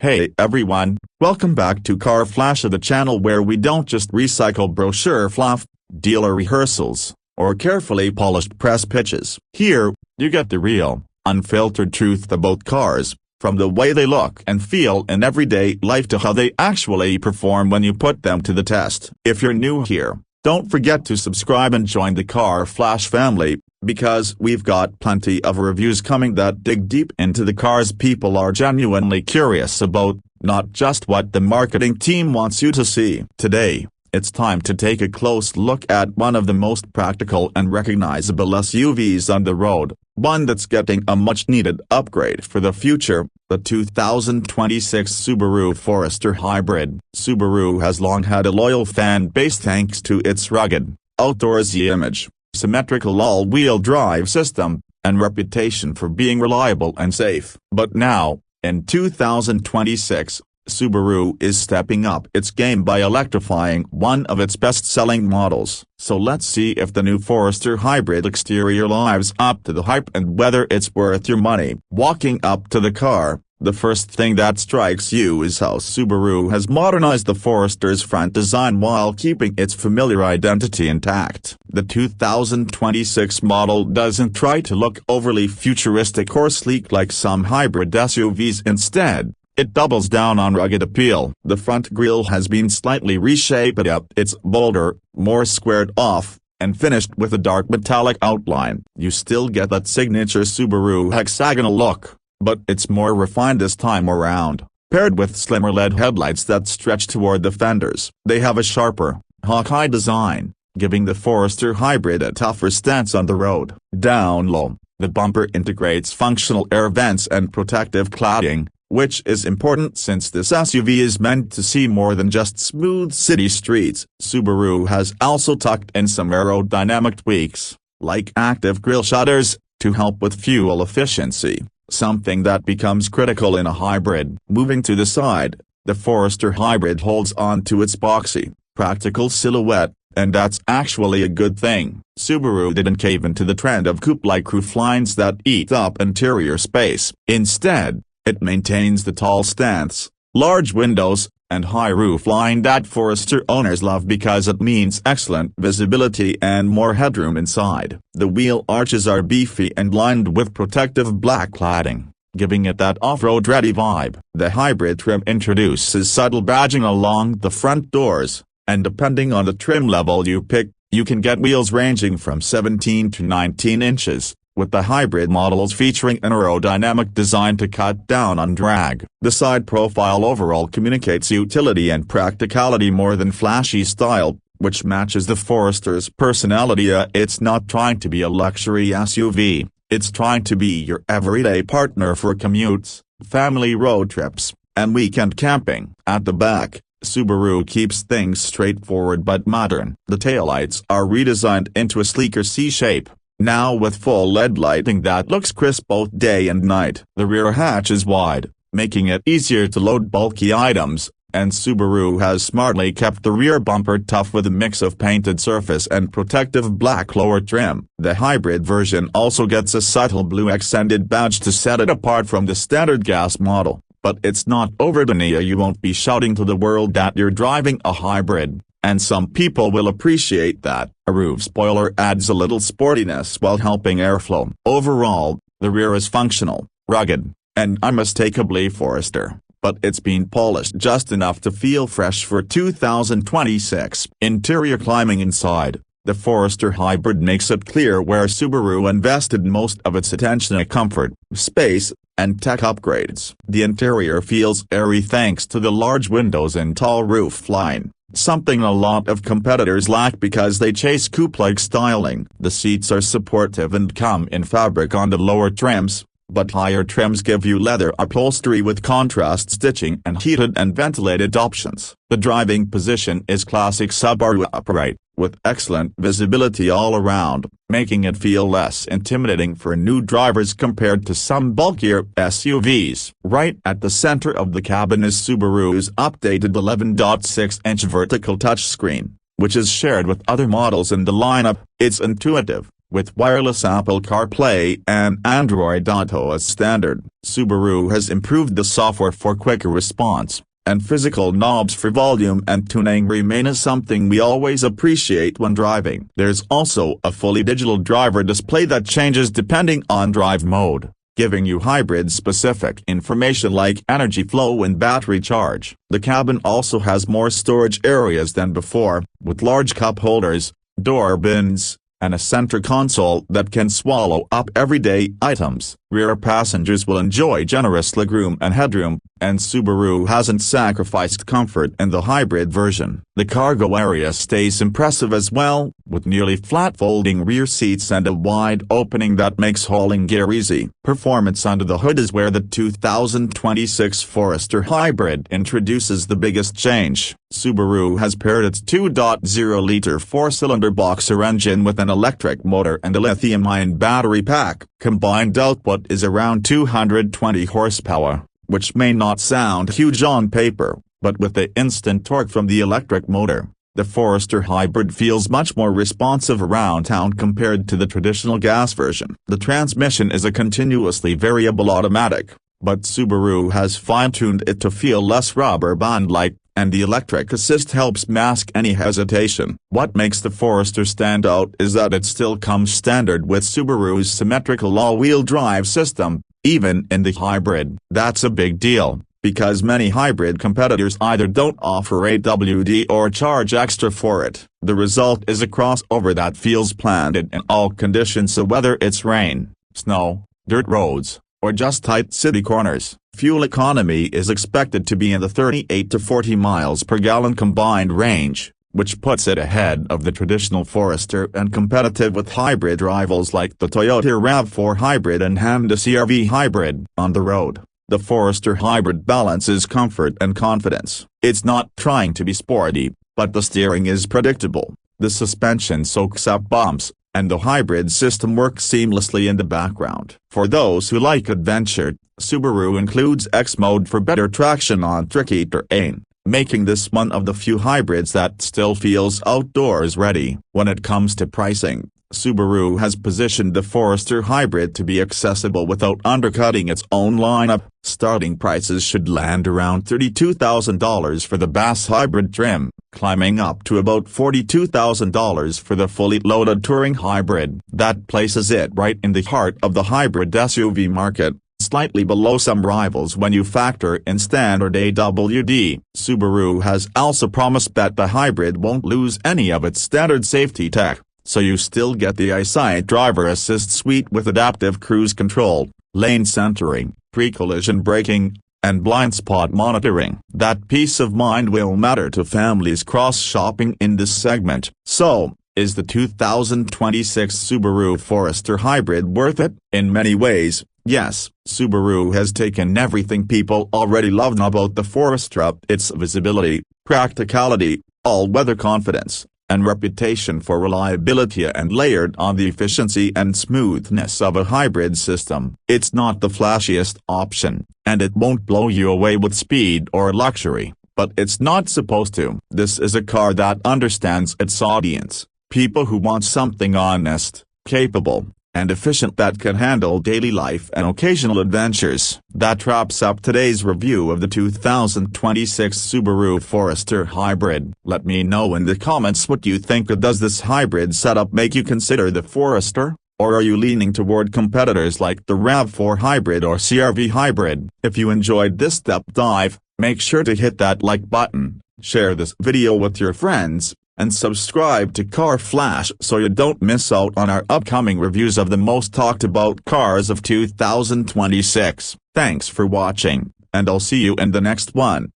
Hey everyone, welcome back to Car Flash, the channel where we don't just recycle brochure fluff, dealer rehearsals, or carefully polished press pitches. Here, you get the real, unfiltered truth about cars, from the way they look and feel in everyday life to how they actually perform when you put them to the test. If you're new here, don't forget to subscribe and join the Car Flash family, because we've got plenty of reviews coming that dig deep into the cars people are genuinely curious about, not just what the marketing team wants you to see. Today, it's time to take a close look at one of the most practical and recognizable SUVs on the road, one that's getting a much-needed upgrade for the future, the 2026 Subaru Forester Hybrid. Subaru has long had a loyal fan base thanks to its rugged, outdoorsy image, symmetrical all-wheel drive system, and reputation for being reliable and safe. But now, in 2026, Subaru is stepping up its game by electrifying one of its best-selling models. So let's see if the new Forester Hybrid exterior lives up to the hype and whether it's worth your money. Walking up to the car, the first thing that strikes you is how Subaru has modernized the Forester's front design while keeping its familiar identity intact. The 2026 model doesn't try to look overly futuristic or sleek like some hybrid SUVs. Instead, it doubles down on rugged appeal. The front grille has been slightly reshaped. It's bolder, more squared off, and finished with a dark metallic outline. You still get that signature Subaru hexagonal look, but it's more refined this time around, paired with slimmer LED headlights that stretch toward the fenders. They have a sharper, hawk-eye design, giving the Forester Hybrid a tougher stance on the road. Down low, the bumper integrates functional air vents and protective cladding, which is important since this SUV is meant to see more than just smooth city streets. Subaru has also tucked in some aerodynamic tweaks, like active grille shutters, to help with fuel efficiency, something that becomes critical in a hybrid. Moving to the side, the Forester Hybrid holds on to its boxy, practical silhouette, and that's actually a good thing. Subaru didn't cave into the trend of coupe-like rooflines that eat up interior space. Instead, it maintains the tall stance, large windows, and high roofline that Forester owners love because it means excellent visibility and more headroom inside. The wheel arches are beefy and lined with protective black cladding, giving it that off-road ready vibe. The hybrid trim introduces subtle badging along the front doors, and depending on the trim level you pick, you can get wheels ranging from 17 to 19 inches. With the hybrid models featuring an aerodynamic design to cut down on drag. The side profile overall communicates utility and practicality more than flashy style, which matches the Forester's personality. It's not trying to be a luxury SUV, it's trying to be your everyday partner for commutes, family road trips, and weekend camping. At the back, Subaru keeps things straightforward but modern. The taillights are redesigned into a sleeker C-shape, now with full LED lighting that looks crisp both day and night. The rear hatch is wide, making it easier to load bulky items, and Subaru has smartly kept the rear bumper tough with a mix of painted surface and protective black lower trim. The hybrid version also gets a subtle blue accented badge to set it apart from the standard gas model, but it's not overdone. You won't be shouting to the world that you're driving a hybrid, and some people will appreciate that. A roof spoiler adds a little sportiness while helping airflow. Overall, the rear is functional, rugged, and unmistakably Forester, but it's been polished just enough to feel fresh for 2026. Interior. Climbing inside, the Forester Hybrid makes it clear where Subaru invested most of its attention: comfort, space, and tech upgrades. The interior feels airy thanks to the large windows and tall roof line, something a lot of competitors lack because they chase coupe-like styling. The seats are supportive and come in fabric on the lower trims, but higher trims give you leather upholstery with contrast stitching and heated and ventilated options. The driving position is classic Subaru upright, with excellent visibility all around, making it feel less intimidating for new drivers compared to some bulkier SUVs. Right at the center of the cabin is Subaru's updated 11.6-inch vertical touchscreen, which is shared with other models in the lineup. It's intuitive, With wireless Apple CarPlay and Android Auto as standard, Subaru has improved the software for quicker response, and physical knobs for volume and tuning remain as something we always appreciate when driving. There's also a fully digital driver display that changes depending on drive mode, giving you hybrid-specific information like energy flow and battery charge. The cabin also has more storage areas than before, with large cup holders, door bins, and a center console that can swallow up everyday items. Rear passengers will enjoy generous legroom and headroom, and Subaru hasn't sacrificed comfort in the hybrid version. The cargo area stays impressive as well, with nearly flat folding rear seats and a wide opening that makes hauling gear easy. Performance under the hood is where the 2026 Forester Hybrid introduces the biggest change. Subaru has paired its 2.0-liter four-cylinder boxer engine with an electric motor and a lithium-ion battery pack. Combined output is around 220 horsepower, which may not sound huge on paper, but with the instant torque from the electric motor, the Forester Hybrid feels much more responsive around town compared to the traditional gas version. The transmission is a continuously variable automatic, but Subaru has fine-tuned it to feel less rubber band-like, and the electric assist helps mask any hesitation. What makes the Forester stand out is that it still comes standard with Subaru's symmetrical all-wheel drive system, even in the hybrid. That's a big deal, because many hybrid competitors either don't offer AWD or charge extra for it. The result is a crossover that feels planted in all conditions, so whether it's rain, snow, dirt roads, or just tight city corners, fuel economy is expected to be in the 38 to 40 miles per gallon combined range, which puts it ahead of the traditional Forester and competitive with hybrid rivals like the Toyota RAV4 Hybrid and Honda CR-V Hybrid. On the road, the Forester Hybrid balances comfort and confidence. It's not trying to be sporty, but the steering is predictable, the suspension soaks up bumps, and the hybrid system works seamlessly in the background. For those who like adventure, Subaru includes X-Mode for better traction on tricky terrain, making this one of the few hybrids that still feels outdoors ready. When it comes to pricing, Subaru has positioned the Forester Hybrid to be accessible without undercutting its own lineup. Starting prices should land around $32,000 for the Bass Hybrid trim, climbing up to about $42,000 for the fully loaded Touring Hybrid. That places it right in the heart of the hybrid SUV market, slightly below some rivals when you factor in standard AWD. Subaru has also promised that the hybrid won't lose any of its standard safety tech, so you still get the EyeSight driver assist suite with adaptive cruise control, lane centering, pre-collision braking, and blind spot monitoring. That peace of mind will matter to families cross-shopping in this segment. So, is the 2026 Subaru Forester Hybrid worth it? In many ways, yes. Subaru has taken everything people already love about the Forester: its visibility, practicality, all-weather confidence, and reputation for reliability, and layered on the efficiency and smoothness of a hybrid system. It's not the flashiest option, and it won't blow you away with speed or luxury, but it's not supposed to. This is a car that understands its audience, people who want something honest, capable, and efficient that can handle daily life and occasional adventures. That wraps up today's review of the 2026 Subaru Forester Hybrid. Let me know in the comments what you think. Does this hybrid setup make you consider the Forester, or are you leaning toward competitors like the RAV4 Hybrid or CR-V Hybrid? If you enjoyed this deep dive, make sure to hit that like button, share this video with your friends, and subscribe to Car Flash so you don't miss out on our upcoming reviews of the most talked about cars of 2026. Thanks for watching, and I'll see you in the next one.